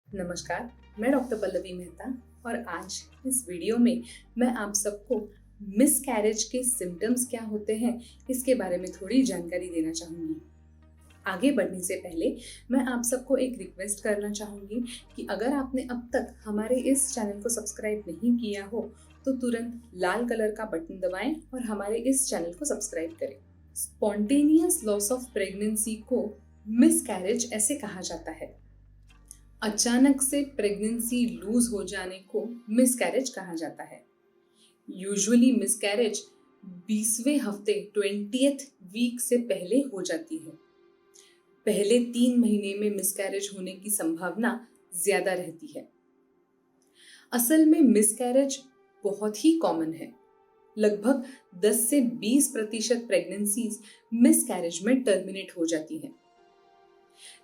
नमस्कार, मैं डॉक्टर पल्लवी मेहता और आज इस वीडियो में मैं आप सबको मिसकैरेज के सिम्टम्स क्या होते हैं इसके बारे में थोड़ी जानकारी देना चाहूँगी। आगे बढ़ने से पहले मैं आप सबको एक रिक्वेस्ट करना चाहूँगी कि अगर आपने अब तक हमारे इस चैनल को सब्सक्राइब नहीं किया हो तो तुरंत लाल कलर का बटन दबाएं और हमारे इस चैनल को सब्सक्राइब करें। स्पॉन्टेनियस लॉस ऑफ प्रेगनेंसी को मिसकैरेज ऐसे कहा जाता है। अचानक से प्रेगनेंसी लूज हो जाने को मिसकैरेज कहा जाता है। यूजुअली मिसकैरेज 20वें हफ्ते 20th वीक से पहले हो जाती है। पहले 3 महीने में मिसकैरेज होने की संभावना ज्यादा रहती है। असल में मिसकैरेज बहुत ही कॉमन है। लगभग 10 से 20% प्रेगनेंसीज मिसकैरेज में टर्मिनेट हो जाती हैं।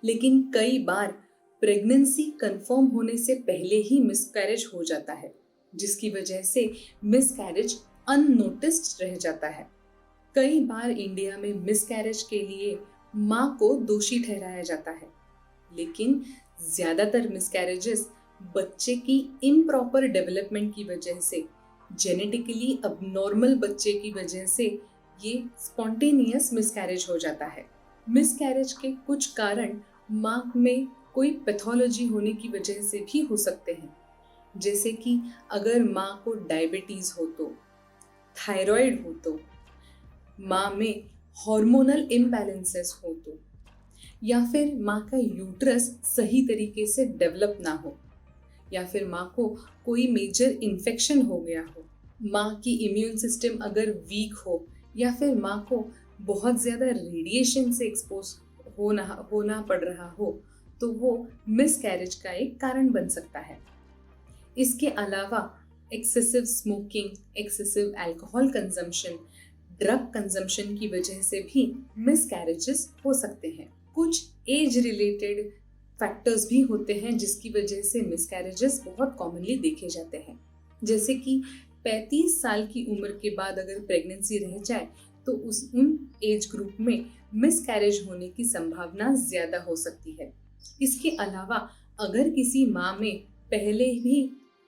लेकिन कई बार प्रेगनेंसी कंफर्म होने से पहले ही मिसकैरेज हो जाता है, जिसकी वजह से मिसकैरेज अननोटिस्ड रह जाता है। कई बार इंडिया में मिसकैरेज के लिए मां को दोषी ठहराया जाता है, लेकिन ज्यादातर मिसकैरेजेस बच्चे की इम्प्रॉपर डेवलपमेंट की वजह से, जेनेटिकली अबनॉर्मल बच्चे की वजह से ये स्पॉन्टेनियस मिसकैरेज हो जाता है। मिसकैरेज के कुछ कारण मां में कोई पैथोलॉजी होने की वजह से भी हो सकते हैं, जैसे कि अगर मां को डायबिटीज हो तो, थायराइड हो तो, मां में हार्मोनल इम्बैलेंसेस हो तो, या फिर मां का यूट्रस सही तरीके से डेवलप ना हो, या फिर मां को कोई मेजर इन्फेक्शन हो गया हो, मां की इम्यून सिस्टम अगर वीक हो, या फिर मां को बहुत ज्यादा रेडिएशन से एक्सपोज होना पड़ रहा हो, तो वो मिसकैरेज का एक कारण बन सकता है। इसके अलावा excessive smoking, excessive alcohol consumption, drug consumption की वजह से भी मिसकैरेजेस हो सकते हैं। कुछ एज रिलेटेड फैक्टर्स भी होते हैं जिसकी वजह से मिसकैरेजेस बहुत कॉमनली देखे जाते हैं, जैसे कि 35 साल की उम्र के बाद अगर प्रेगनेंसी रह जाए तो उन एज ग्रुप में मिसकैरेज होने की संभावना ज्यादा हो सकती है। इसके अलावा अगर किसी माँ में पहले भी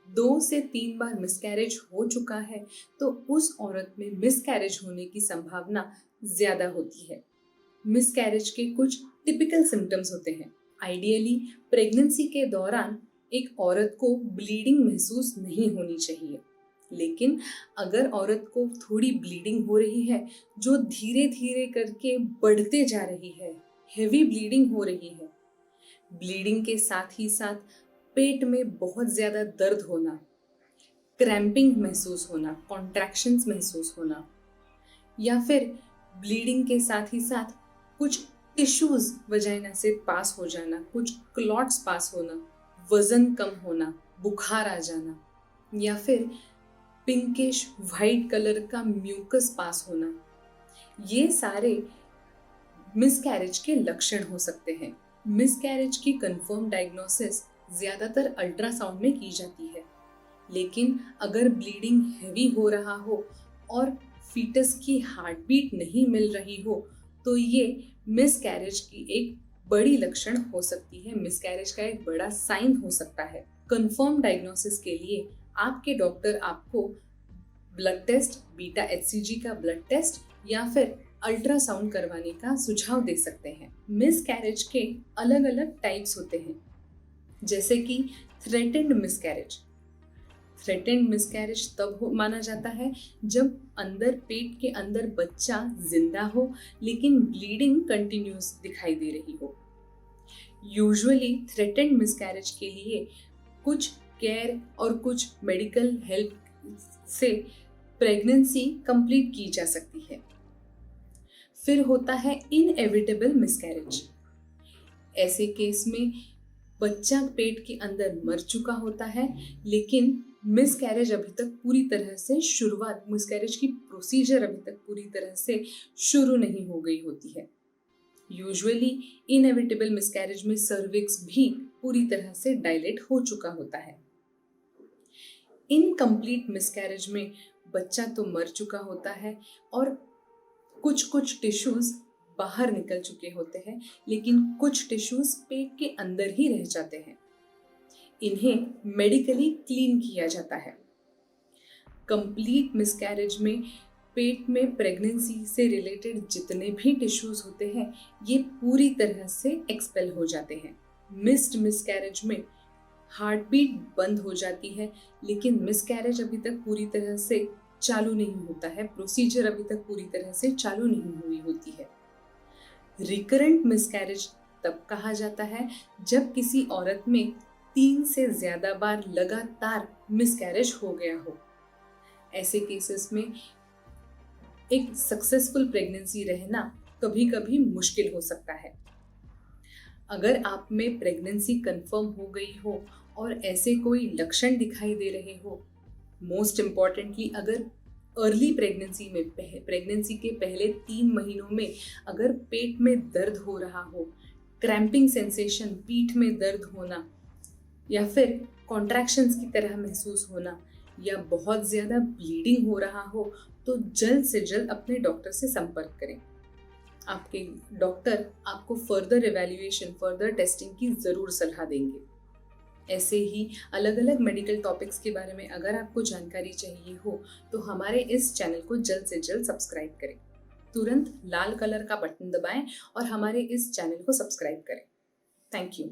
2 से 3 बार मिसकैरेज हो चुका है तो उस औरत में मिसकैरेज होने की संभावना ज्यादा होती है। मिसकैरेज के कुछ टिपिकल सिम्टम्स होते हैं। आइडियली प्रेगनेंसी के दौरान एक औरत को ब्लीडिंग महसूस नहीं होनी चाहिए, लेकिन अगर औरत को थोड़ी ब्लीडिंग हो रही है जो धीरे धीरे करके बढ़ते जा रही है, हेवी ब्लीडिंग हो रही है, ब्लीडिंग के साथ ही साथ पेट में बहुत ज्यादा दर्द होना, क्रैम्पिंग महसूस होना, कॉन्ट्रैक्शंस महसूस होना, या फिर ब्लीडिंग के साथ ही साथ कुछ टिश्यूज वजाइना से पास हो जाना, कुछ क्लॉट्स पास होना, वजन कम होना, बुखार आ जाना, या फिर पिंकिश वाइट कलर का म्यूकस पास होना, ये सारे मिसकैरेज के लक्षण हो सकते हैं। मिसकैरेज की कंफर्म डायग्नोसिस ज्यादातर अल्ट्रासाउंड में की जाती है, लेकिन अगर ब्लीडिंग हैवी हो रहा हो और फीटस की हार्ट बीट नहीं मिल रही हो तो ये मिसकैरेज की एक बड़ी लक्षण हो सकती है, मिसकैरेज का एक बड़ा साइन हो सकता है। कंफर्म डायग्नोसिस के लिए आपके डॉक्टर आपको ब्लड टेस्ट, बीटा एचसीजी का ब्लड टेस्ट या फिर अल्ट्रासाउंड करवाने का सुझाव दे सकते हैं। मिसकैरेज के अलग अलग टाइप्स होते हैं, जैसे कि थ्रेटेंड मिसकैरेज। थ्रेटेंड मिसकैरेज तब माना जाता है जब अंदर पेट के अंदर बच्चा जिंदा हो लेकिन ब्लीडिंग कंटिन्यूस दिखाई दे रही हो। यूजुअली थ्रेटेंड मिसकैरेज के लिए कुछ केयर और कुछ मेडिकल हेल्प से प्रेगनेंसी कंप्लीट की जा सकती है। फिर होता है इनएविटेबल मिसकैरेज। ऐसे केस में बच्चा पेट के अंदर मर चुका होता है, लेकिन मिसकैरेज अभी तक पूरी तरह से मिसकैरेज की प्रोसीजर अभी तक पूरी तरह से शुरू नहीं हो गई होती है। यूजुअली इनएविटेबल मिसकैरेज में सर्विक्स भी पूरी तरह से डायलेट हो चुका होता है। इनकम्प्लीट मिसकैरेज में बच्चा तो मर चुका होता है और कुछ कुछ टिश्यूज बाहर निकल चुके होते हैं, लेकिन कुछ टिश्यूज पेट के अंदर ही रह जाते हैं। इन्हें मेडिकली क्लीन किया जाता है। कंप्लीट मिसकैरेज में पेट में प्रेगनेंसी से रिलेटेड जितने भी टिश्यूज होते हैं ये पूरी तरह से एक्सपेल हो जाते हैं। मिस्ड मिसकैरेज में हार्ट बीट बंद हो जाती है, लेकिन मिसकैरेज अभी तक पूरी तरह से चालू नहीं होता है, प्रोसीजर अभी तक पूरी तरह से चालू नहीं हुई होती है। रिकरेंट मिसकैरेज तब कहा जाता है जब किसी औरत में 3 से ज्यादा बार लगातार मिसकैरेज हो गया हो। ऐसे केसेस में एक सक्सेसफुल प्रेगनेंसी रहना कभी कभी मुश्किल हो सकता है। अगर आप में प्रेगनेंसी कंफर्म हो गई हो और ऐसे कोई लक्षण दिखाई दे रहे हो, मोस्ट इम्पॉर्टेंटली अगर अर्ली प्रेगनेंसी में प्रेगनेंसी के पहले 3 महीनों में अगर पेट में दर्द हो रहा हो, क्रैम्पिंग सेंसेशन, पीठ में दर्द होना या फिर कॉन्ट्रैक्शंस की तरह महसूस होना या बहुत ज़्यादा ब्लीडिंग हो रहा हो, तो जल्द से जल्द अपने डॉक्टर से संपर्क करें। आपके डॉक्टर आपको फर्दर इवैल्यूएशन, फर्दर टेस्टिंग की ज़रूर सलाह देंगे। ऐसे ही अलग अलग मेडिकल टॉपिक्स के बारे में अगर आपको जानकारी चाहिए हो तो हमारे इस चैनल को जल्द से जल्द सब्सक्राइब करें। तुरंत लाल कलर का बटन दबाएं और हमारे इस चैनल को सब्सक्राइब करें। Thank you.